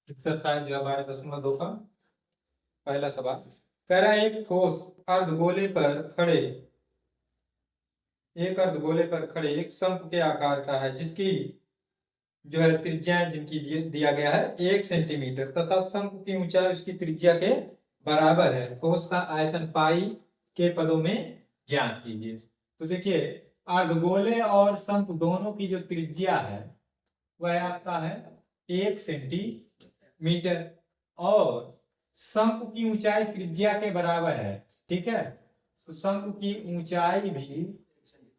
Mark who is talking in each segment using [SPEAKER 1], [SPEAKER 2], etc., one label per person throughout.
[SPEAKER 1] Exercise 12.2 का पहला सवाल कह रहा है एक ठोस अर्धगोले पर खड़े एक शंकु के आकार का है जिसकी जो है त्रिज्या जिनकी दिया गया है 1 सेंटीमीटर तथा शंकु की ऊंचाई उसकी त्रिज्या के बराबर है। ठोस का आयतन पाई के पदों में ज्ञात कीजिए। तो देखिए अर्धगोले और शंकु दोनों की जो त्रिज्या है वह आपका है 1 सेंटीमीटर और शंकु की ऊंचाई त्रिज्या के बराबर है। ठीक है, तो शंकु की ऊंचाई भी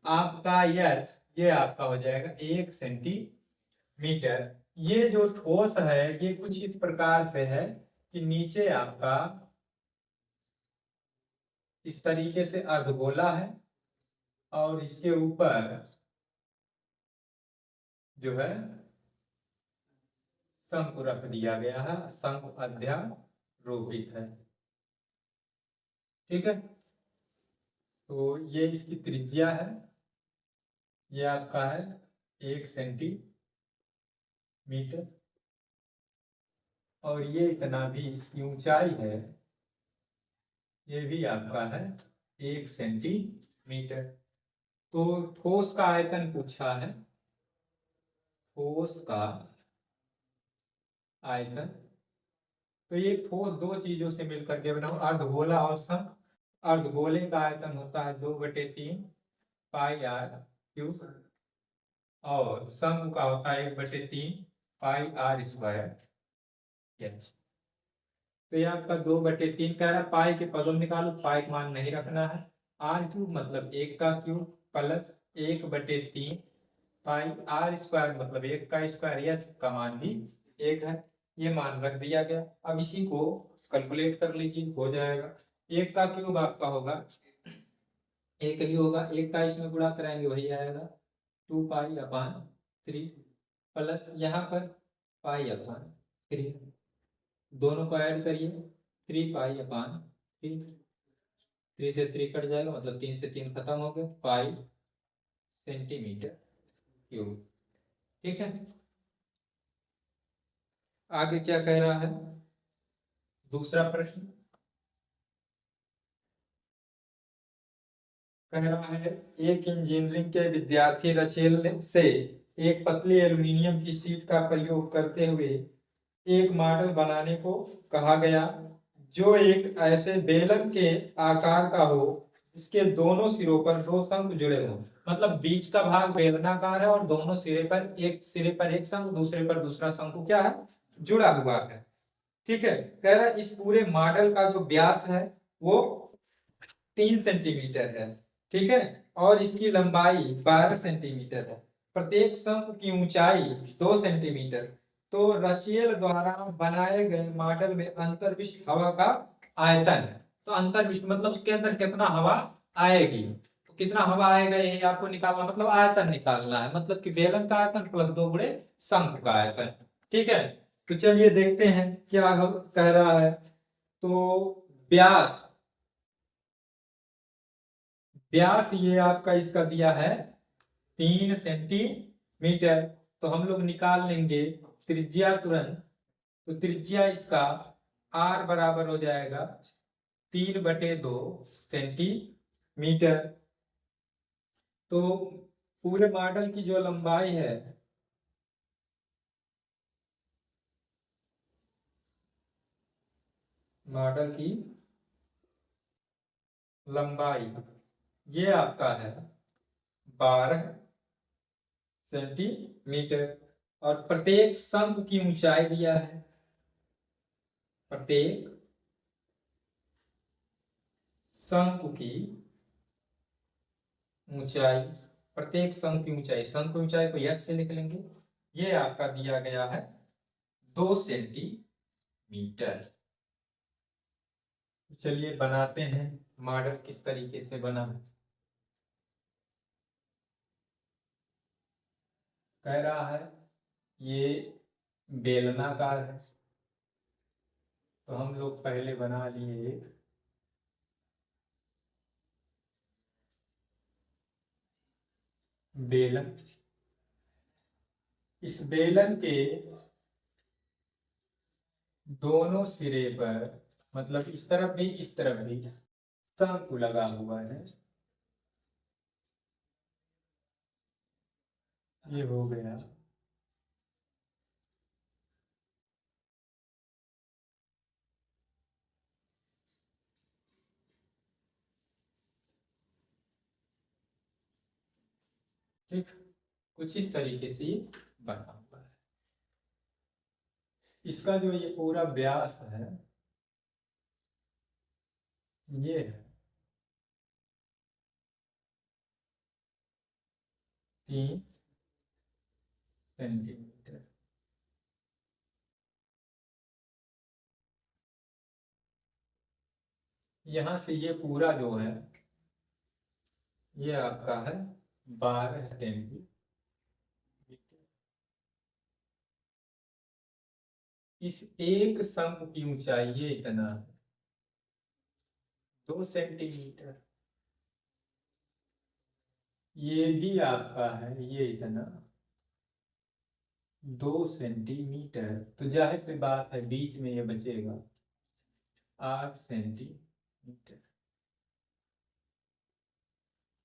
[SPEAKER 1] आपका ये आपका हो जाएगा 1 सेंटीमीटर। ये जो ठोस है ये कुछ इस प्रकार से है कि नीचे आपका इस तरीके से अर्धगोला है और इसके ऊपर जो है शंकु रख दिया गया है, शंकु अध्यारोपित है। ठीक है, तो ये इसकी त्रिज्या है, ये आपका है 1 सेंटीमीटर और ये इतना भी इसकी ऊंचाई है, ये भी आपका है 1 सेंटीमीटर। तो ठोस का आयतन पूछा है, ठोस का आयतन। तो ये ठोस दो चीजों से मिलकर के बना, अर्धगोला और शंकु। अर्धगोले का आयतन होता है 2/3 पाई आर क्यूब और शंकु का होता है 1/3 पाई आर स्क्वायर एच। तो ये आपका 2/3 कह रहा है, पाई के पदों में निकालो, पाई का मान नहीं रखना है। आर क्यूब मतलब 1 का cube plus 1/3 pi r square मतलब 1 का स्क्वायर, एच का मान भी 1 है, ये मान रख दिया गया। अब इसी को कैलकुलेट कर लीजिए, हो जाएगा 1 का क्यूब आपका होगा 1 ही होगा, 1 का इसमें गुणा कराएंगे वही आएगा 2 पाई/3 प्लस यहाँ पर पाई/3, दोनों को ऐड करिए 3 पाई/3, 3 से 3 कट जाएगा मतलब 3 से 3 खत्म हो गए, पाई सेंटीमीटर क्यूब। ठीक है, आगे क्या कह रहा है दूसरा प्रश्न, कह रहा है एक इंजीनियरिंग के विद्यार्थी रचेल से एक पतली एल्यूमीनियम की शीट का प्रयोग करते हुए एक मॉडल बनाने को कहा गया जो एक ऐसे बेलन के आकार का हो इसके दोनों सिरों पर दो शंकु जुड़े हों। मतलब बीच का भाग बेलनाकार है और दोनों सिरे पर एक शंकु, दूसरे पर दूसरा शंकु क्या है, जुड़ा हुआ है। ठीक है, कह रहा है इस पूरे मॉडल का जो व्यास है वो 3 सेंटीमीटर है। ठीक है, और इसकी लंबाई 12 सेंटीमीटर है, प्रत्येक शंकु की ऊंचाई 2 सेंटीमीटर। तो रचियल द्वारा बनाए गए मॉडल में अंतर्विष्ट हवा का आयतन है। तो अंतर्विष्ट मतलब उसके अंदर कितना हवा आएगी, तो कितना हवा आएगा यही आपको निकालना, मतलब आयतन निकालना है, मतलब कि बेलन का आयतन प्लस 2 गुणे शंकु का आयतन। ठीक है, तो चलिए देखते हैं क्या कह रहा है। तो व्यास व्यास ये आपका इसका दिया है 3 सेंटीमीटर। तो हम लोग निकाल लेंगे त्रिज्या तुरंत। तो त्रिज्या इसका r बराबर हो जाएगा 3/2 सेंटीमीटर। तो पूरे मॉडल की जो लंबाई है मॉडल की लंबाई ये आपका है 12 सेंटीमीटर और प्रत्येक शंकु की ऊंचाई दिया है, प्रत्येक शंकु की ऊंचाई, प्रत्येक शंकु की ऊंचाई, शंकु की ऊंचाई को x से लिख लेंगे, ये आपका दिया गया है 2 सेंटीमीटर। चलिए बनाते हैं मॉडल किस तरीके से बना है। कह रहा है ये बेलनाकार है, तो हम लोग पहले बना लिए एक बेलन। इस बेलन के दोनों सिरे पर, मतलब इस तरफ भी इस तरफ भी शंकु लगा हुआ है। ये हो गया। ठीक, कुछ इस तरीके से ये बना हुआ है। इसका जो ये पूरा व्यास है ये है 3 सेंटीमीटर। यहाँ से ये पूरा जो है ये आपका है 12 सेंटीमीटर। इस एक शंकु की ऊंचाई ये इतना है 2 सेंटीमीटर। ये भी आपका है ये इतना 2 सेंटीमीटर। तो जाहिर सी बात है बीच में ये बचेगा 8 सेंटीमीटर।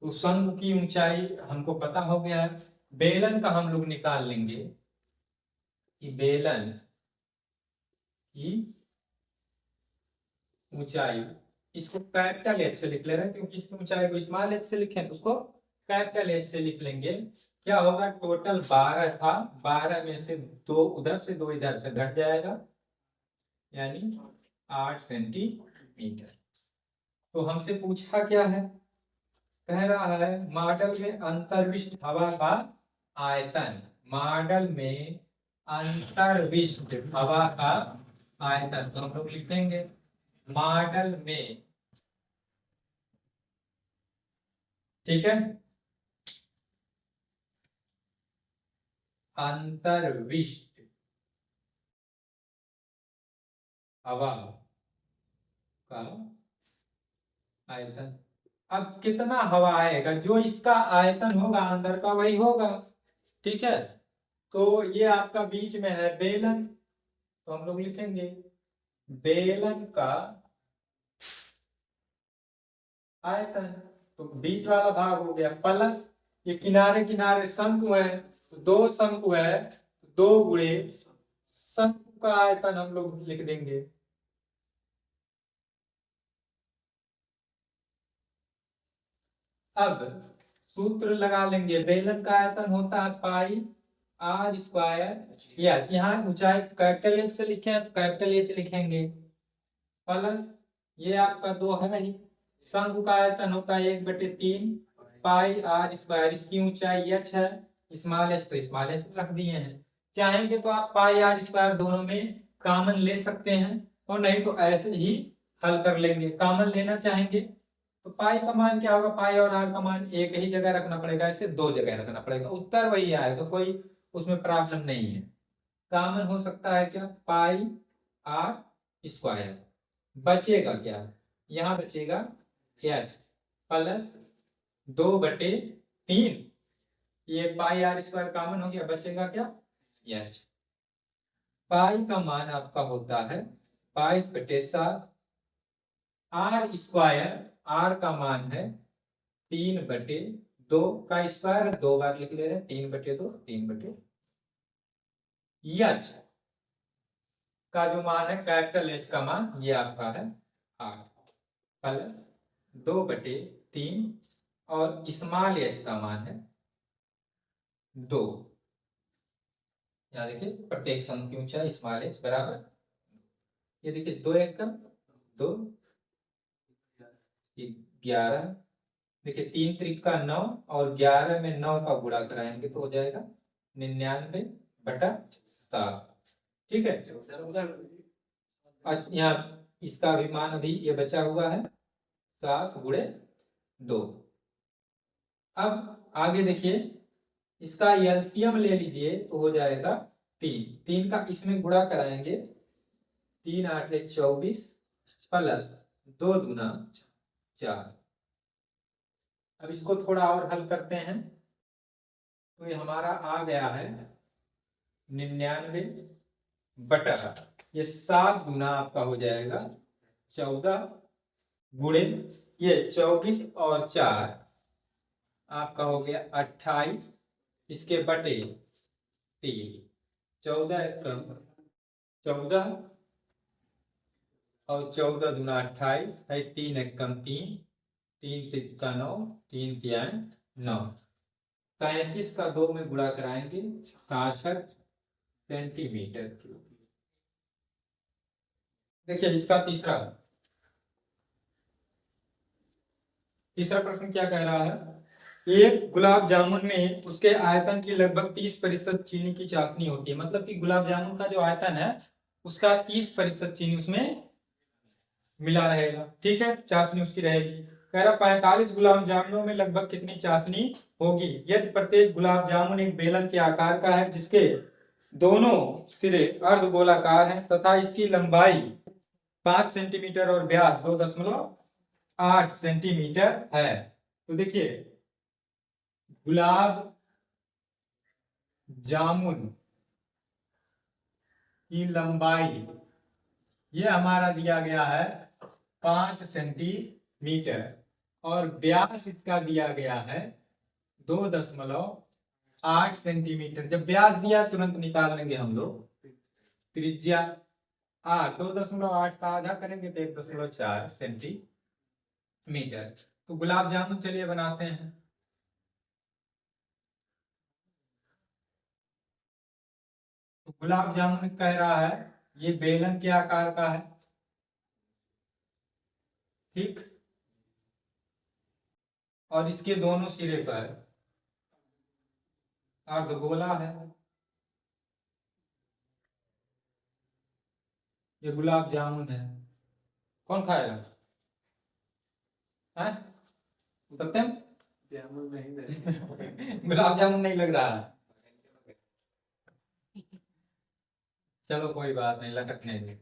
[SPEAKER 1] तो शंकु की ऊंचाई हमको पता हो गया है। बेलन का हम लोग निकाल लेंगे कि बेलन की ऊंचाई, इसको कैपिटल एच से लिख ले रहे हैं क्योंकि इसकी ऊंचाई को स्मॉल एच से लिखें तो उसको कैपिटल एच से लिख लेंगे। क्या होगा, टोटल 12 था, 12 में से 2 उधर से 2 इधर से घट जाएगा, यानी 8 सेंटीमीटर। तो हमसे पूछा क्या है, कह रहा है मॉडल में अंतर्विष्ट हवा का आयतन। मॉडल में अंतर्विष्ट हवा का आयतन, तो हम लोग लिख देंगे मॉडल में, ठीक है, अंतर्विष्ट हवा का आयतन। अब कितना हवा आएगा, जो इसका आयतन होगा अंदर का वही होगा, ठीक है। तो ये आपका बीच में है बेलन, तो हम लोग लिखेंगे बेलन का आयतन। तो बीच वाला भाग हो गया, प्लस ये किनारे किनारे शंकु है, तो 2 शंकु है, 2 गुणे शंकु का आयतन हम लोग लिख देंगे। अब सूत्र लगा लेंगे, बेलन का आयतन होता है पाई आर स्क्वायर। यस, यहाँ ऊंचाई कैपिटल एच से लिखे हैं तो कैपिटल एच लिखेंगे, प्लस ये आपका 2 है नहीं, शंकु का आयतन होता है 1/3 पाई आर स्क्वायर। इसकी ऊंचाई एच है, स्मॉल एच तो स्मॉल एच रख दिए हैं। चाहेंगे तो आप पाई आर स्क्वायर दोनों में कॉमन ले सकते हैं, और नहीं तो ऐसे ही हल कर लेंगे। कॉमन लेना चाहेंगे तो पाई का मान क्या होगा, पाई और आर का मान एक ही जगह रखना पड़ेगा, ऐसे 2 जगह रखना पड़ेगा, उत्तर वही आएगा, कोई उसमें प्रॉब्लम नहीं है। कॉमन हो सकता है क्या, पाई आर स्क्वायर, बचेगा क्या, यहाँ बचेगा एच प्लस 2/3, ये पाई आर स्क्वायर कॉमन हो गया, बचेगा क्या एच। पाई का मान आपका होता है 22/7, आर स्क्वायर, आर का मान है 3/2 का स्क्वायर, 2 बार लिख ले रहे हैं, 3/2 3/2। एच का जो मान है कैपिटल एच का मान ये आपका है 8 प्लस 2/3, और स्मॉल एच का मान है 2। यहाँ देखिए प्रत्येक शंकु की ऊंचाई स्मॉल एच बराबर, ये देखिए 2 1 का 2, 11, देखिए 3 त्रिक का 9, और 11 में 9 का गुणा कराएंगे तो हो जाएगा 99/7, ठीक है। अच्छा, यहाँ इसका भी मान अभी ये बचा हुआ है 7/2। अब आगे देखिए, इसका एलसीएम ले लीजिए तो हो जाएगा 3 का इसमें गुणा कराएंगे, 3 8 24 प्लस 2 दूना 4। अब इसको थोड़ा और हल करते हैं, तो ये हमारा आ गया है 99/7। ये 7 गुना आपका हो जाएगा 14 गुणे ये 24 और 4 आपका हो गया 28, इसके बटे 3, 14 स्तंभ 14 और 14 दूना 28 है, 3 एकम 3, 3 तिक्का 9, 3 तियान 9, 33 का 2 में गुणा कराएंगे 66 सेंटीमीटर क्यूब। देखिए इसका तीसरा प्रश्न क्या कह रहा है, एक गुलाब जामुन में उसके आयतन की लगभग 30% चीनी की चाशनी होती है। मतलब कि गुलाब जामुन का जो आयतन है उसका 30% चीनी उसमें मिला रहेगा, ठीक है, चाशनी उसकी रहेगी। कह रहा 45 गुलाब जामुनों में लगभग कितनी चाशनी होगी यदि प्रत्येक गुलाब जामुन एक बेलन के आकार का है जिसके दोनों सिरे अर्धगोलाकार हैं तथा इसकी लंबाई 5 सेंटीमीटर और व्यास 2.8 सेंटीमीटर है। तो देखिए गुलाब जामुन की लंबाई ये हमारा दिया गया है 5 सेंटीमीटर और व्यास इसका दिया गया है 2.8 सेंटीमीटर। जब व्यास दिया तुरंत निकाल लेंगे हम लोग त्रिज्या 8, 2.8 का आधा करेंगे तो 1.4 सेंटीमीटर। तो गुलाब जामुन चलिए बनाते हैं। तो गुलाब जामुन कह रहा है ये बेलन के आकार का है, ठीक, और इसके दोनों सिरे पर अर्धगोला है। ये गुलाब जामुन है, कौन खाएगा? है सत्यम? गुलाब जामुन नहीं लग रहा है, चलो कोई बात नहीं, लटकने दे,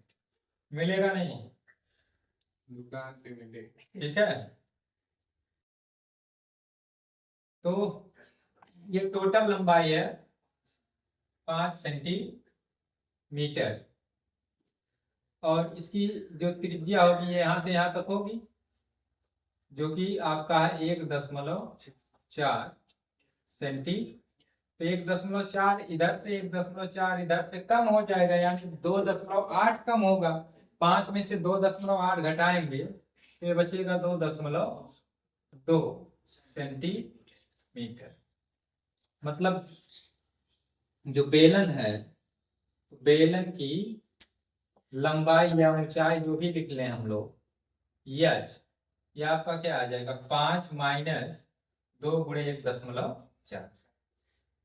[SPEAKER 1] मिलेगा नहीं, दुकान पे मिलेगा, ठीक है। तो ये टोटल लंबाई है 5 सेंटीमीटर और इसकी जो त्रिज्या होगी यहाँ से यहाँ तक होगी जो कि आपका है 1.4 सेंटी। तो 1.4 इधर से 1.4 इधर से कम हो जाएगा, यानी 2.8 कम होगा। 5 में से 2.8 घटाएंगे तो ये बचेगा 2.2 सेंटीमीटर। मतलब जो बेलन है, बेलन की लंबाई या ऊंचाई जो भी लिख लें हम लोग, यह आपका क्या आ जाएगा 5 माइनस 2 गुणे 1.4,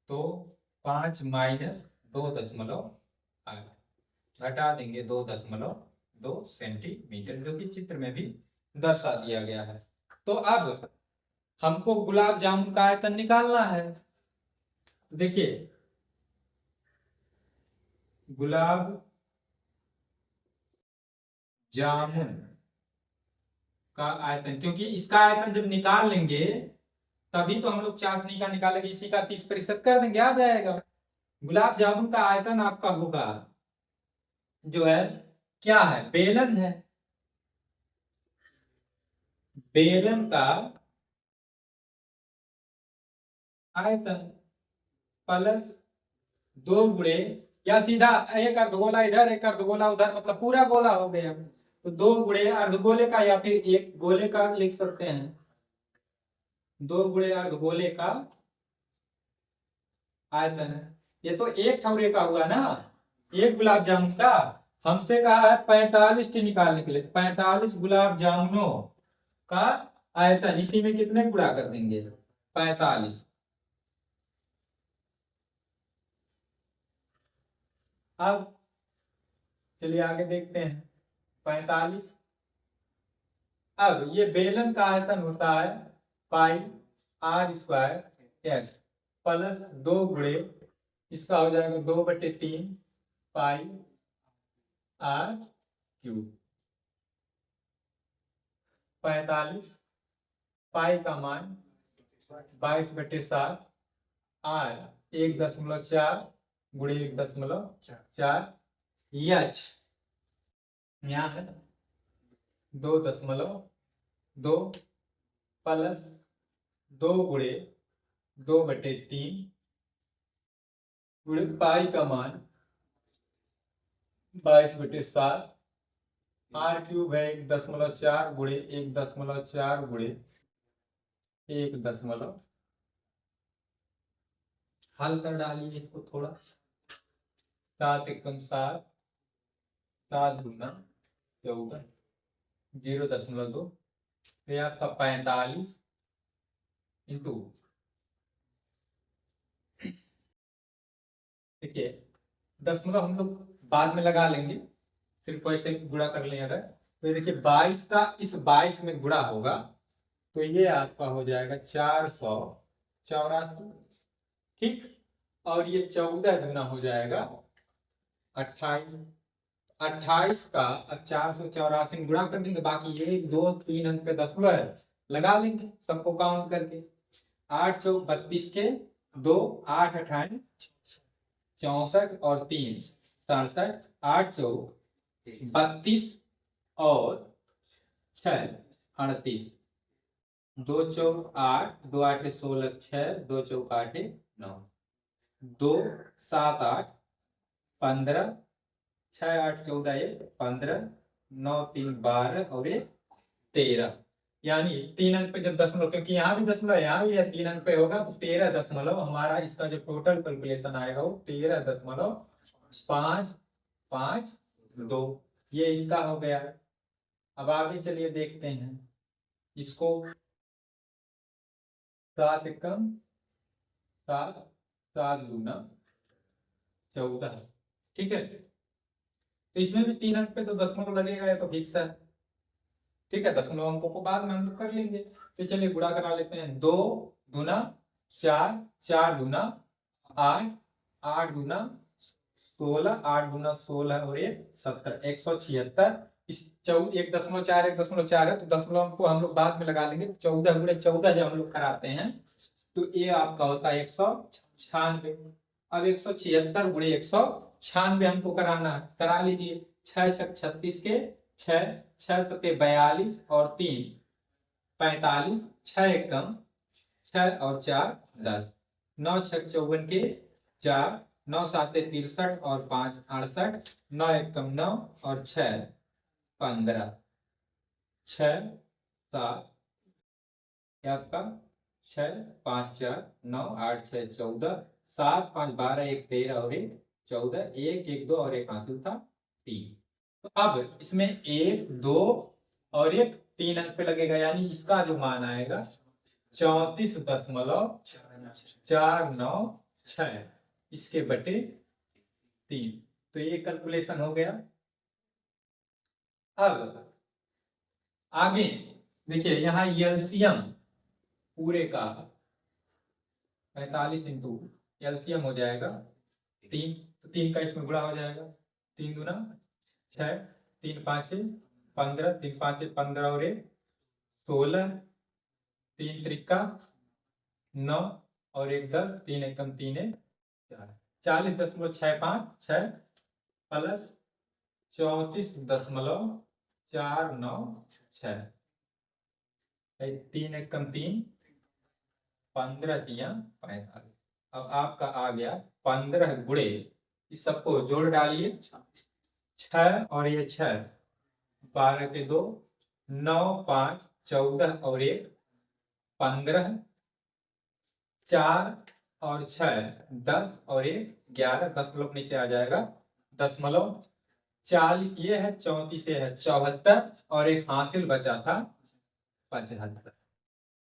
[SPEAKER 1] तो 5 माइनस 2.8 घटा देंगे 2.2 सेंटीमीटर, जो कि चित्र में भी दर्शा दिया गया है। तो अब हमको गुलाब जामुन का आयतन निकालना है। देखिए गुलाब जामुन का आयतन, क्योंकि इसका आयतन जब निकाल लेंगे तभी तो हम लोग चाशनी का निकालेंगे, इसी का 30% कर देंगे, आ जाएगा। गुलाब जामुन का आयतन आपका होगा जो है क्या है, बेलन है, बेलन का आयतन प्लस 2 गुणे, या सीधा एक अर्धगोला इधर एक अर्धगोला उधर, मतलब पूरा गोला हो गया, तो 2 गुणे अर्धगोले का या फिर एक गोले का लिख सकते हैं, 2 गुणे अर्धगोले का आयतन है। ये तो एक ठौरे का हुआ ना, एक गुलाब जामुन का। हमसे कहा है 45 टी निकालने के लिए, 45 गुलाब जामुनों का आयतन, इसी में कितने गुणा कर देंगे 45। अब चलिए आगे देखते हैं 45। अब ये बेलन का आयतन होता है पाई आर स्क्वायर एक्स प्लस 2 गुणे, इसका हो जाएगा 2/3 पाई आर क्यूब। 45 पाई का मान 22/7 आर 1.4 गुणे 1.4 एच यहाँ है 2.2 प्लस 2 गुणे 2/3 गुणे पाई का मान 22/7 आर क्यूब है 1.4 गुणे 1.4 गुणे 1 हल कर डालिए इसको थोड़ा। 7 एकम 7 7 दूना 14 0.2 ये आपका 45 इंटू देखिए दशमलव हम लोग बाद में लगा लेंगे, सिर्फ वैसे गुणा कर लें अगर तो देखिए 22 का इस 22 में गुणा होगा तो ये आपका हो जाएगा 484 ठीक। और ये 14 गुना हो जाएगा 28 28 का अब 484 में गुणा कर देंगे, बाकी 1 2 3 अंक पे दशमलव है लगा लेंगे सबको काउंट करके। 8 चौक 32 के 2 8 28 64 और 3 67 8 चौक 32 और 6 38 2 चौक 8 2 8 16 6 2 चौक 8 9 2 7 8 15 6 8 14 1 15 9 3 12 और 1 13 यानी 3 अंक पे जब दशमलव, क्योंकि यहाँ भी दशमलव यहाँ भी 3 अंक पे होगा तो 13 दशमलव हमारा इसका जो टोटल कैलकुलेशन आएगा वो 13.552 ये इसका हो गया। अब आगे चलिए देखते हैं इसको। 7 एकम 7 7 दूना 14 ठीक है। तो इसमें भी 3 अंक पे तो दशमलव लगेगा, ये तो फिक्स है ठीक है। दशमलव अंकों को बाद में हम लोग कर लेंगे। तो चलिए गुणा करा लेते हैं। 2 दूना 4 4 दूना 8 8 दूना 16 8 दूना 16 और 1 17 176 इस 1.4 1.4 है तो दशमलव को हम लोग बाद में लगा लेंगे। 14 गुणे 14 जब हम लोग कराते हैं तो ये आपका होता है 196। अब 176 गुणे 196 हमको कराना है, करा लीजिए। 6 छक 36 के 6 6 सते 42 और 3 45 6 एकम 6 और 4 10 9 छक 54 के 4 9 साते 63 और 5 68 9 एकम 9 और 6 15 6 7 आपका 6 5 4 9 8 6 14 7 5 12 1 13 और 1 14 1 1 2 और 1 हासिल था 3। तो अब इसमें 1 2 और 1 3 अंक पे लगेगा, यानी इसका जो मान आएगा 34.496 इसके बटे 3। तो ये कैलकुलेशन हो गया। अब आगे देखिए यहाँ एलसीएम पूरे का 45 इंटू एलसीएम हो जाएगा 3, तो 3 का इसमें गुणा हो जाएगा। 3 दूना 6 3 5 15 3 5 15 और 1 16 3 त्रिका 9 और 1 10 3 एकम 3 4 40.656 प्लस 34.496 3 एकम 3 15 तिया 45। अब आपका आ गया 15 गुणे इस सबको जोड़ डालिए 6 और ये 6 12 के 2 9 5 14 और 1 15 4 और 6 10 और 1 11 दशमलव नीचे आ जाएगा दशमलव 40 ये है 34 ये है 74 और एक हासिल बचा था 75।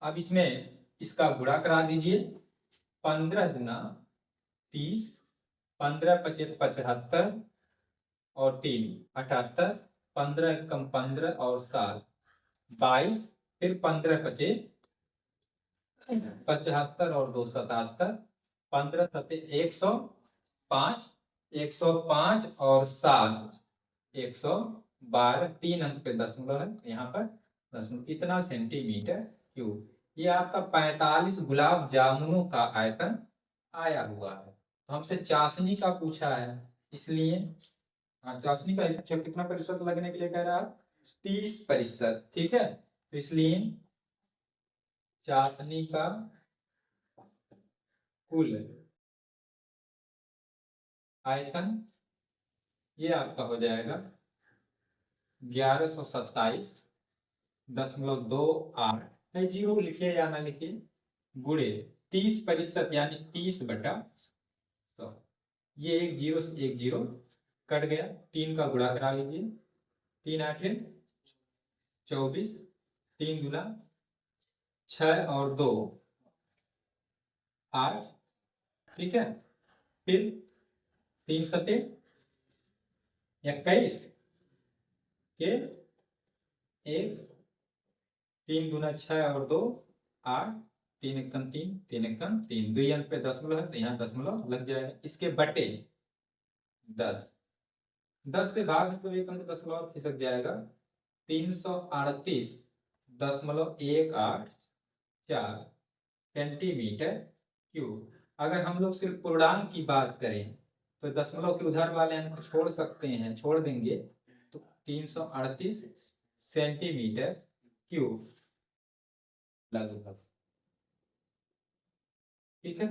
[SPEAKER 1] अब इसमें इसका गुणा करा दीजिए। 15 गुना 30 15 25 75 और 3 78 15 कम 15 और 7 22 फिर 15 25 75 और 2 77 15 सते 105 105 और 7 112 3 अंक पे दशमलव है यहाँ पर दशमलव इतना सेंटीमीटर क्यूब। ये आपका 45 गुलाब जामुनों का आयतन आया हुआ है। तो हमसे चाशनी का पूछा है इसलिए हाँ, चाशनी का कितना प्रतिशत लगने के लिए कह रहा है? 30%। ठीक है, तो इसलिए चाशनी का कुल आयतन ये आपका हो जाएगा 1127.28 है। जीरो लिखिए या ना लिखिए, गुणे 30% यानी 30/100। ये एक जीरो से एक जीरो कट गया, 3 का गुणा करा लीजिए, 3 8 24, 3 गुना 6 और 2 8। ठीक है, फिर 3 सते 21 के एक, 3 गुना 6 और 2 8, 3 एकम 3, 3 एकम 3, 2 अंक पे दशमलव है तो यहाँ दशमलव लग जाएगा। इसके बटे 10, 10 से भाग तो एक अंक दशमलव खिसक जाएगा, 338.184 सेंटीमीटर क्यूब। अगर हम लोग सिर्फ पूर्णांक की बात करें तो दशमलव के उधर वाले अंक छोड़ सकते हैं, छोड़ देंगे तो 338 सेंटीमीटर क्यूब लगभग। ठीक है।